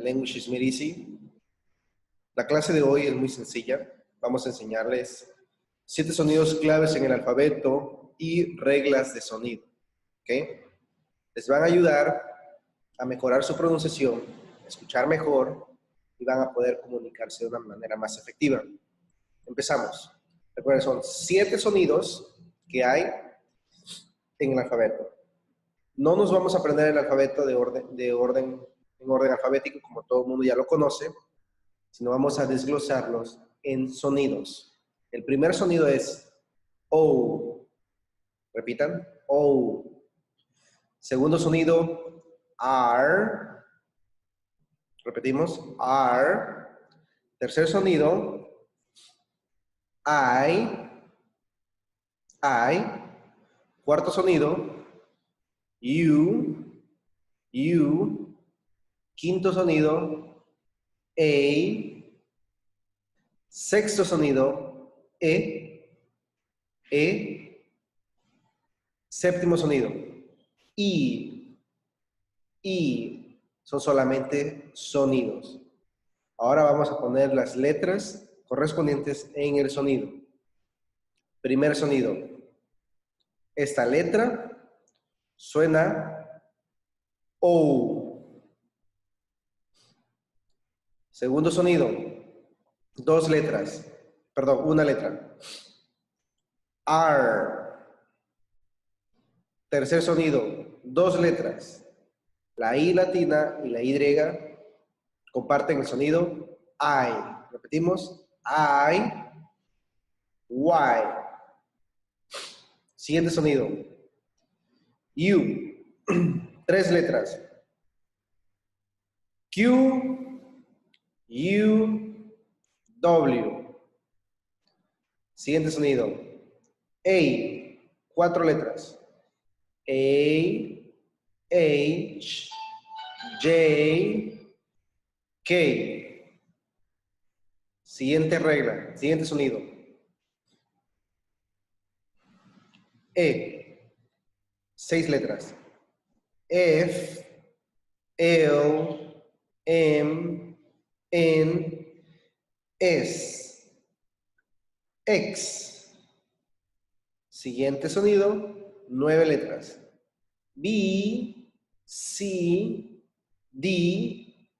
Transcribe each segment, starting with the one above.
Language is Made Easy. La clase de hoy es muy sencilla. Vamos a enseñarles 7 sonidos claves en el alfabeto y reglas de sonido. ¿Okay? Les van a ayudar a mejorar su pronunciación, a escuchar mejor y van a poder comunicarse de una manera más efectiva. Empezamos. Recuerden, son 7 sonidos que hay en el alfabeto. No nos vamos a aprender el alfabeto en orden alfabético, como todo el mundo ya lo conoce, sino vamos a desglosarlos en sonidos. El primer sonido es O. Repitan, O. Segundo sonido, R. Repetimos, R. Tercer sonido, I. Cuarto sonido, U. Quinto sonido, A. Sexto sonido, E. Séptimo sonido, I. Son solamente sonidos. Ahora vamos a poner las letras correspondientes en el sonido. Primer sonido. Esta letra suena O. Segundo sonido. Una letra. R. Tercer sonido. 2 letras. La I latina y la Y comparten el sonido I. Repetimos. I. Y. Siguiente sonido. U. 3 letras. Q. U. W. Siguiente sonido. A. 4 letras. A. H. J. K. Siguiente regla. Siguiente sonido. E. 6 letras. F. L. M. N. S. X. Siguiente sonido. 9 letras. B. C. D.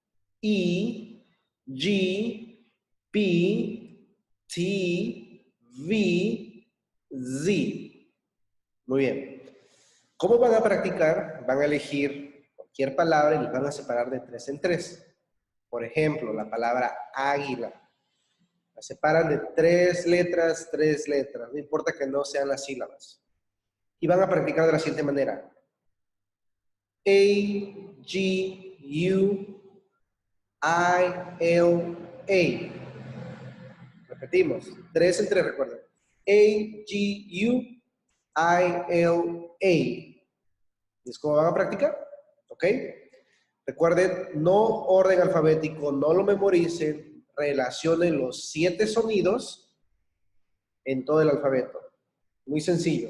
E. G. P. T. V. Z. Muy bien. ¿Cómo van a practicar? Van a elegir cualquier palabra y las van a separar de 3 en 3. Por ejemplo, la palabra águila. La separan de 3 letras, 3 letras. No importa que no sean las sílabas. Y van a practicar de la siguiente manera. A, G, U, I, L, A. Repetimos. 3 en 3, recuerden. A, G, U, I, L, A. ¿Y es cómo van a practicar? ¿Ok? Recuerden, no orden alfabético, no lo memoricen, relacionen los 7 sonidos en todo el alfabeto. Muy sencillo.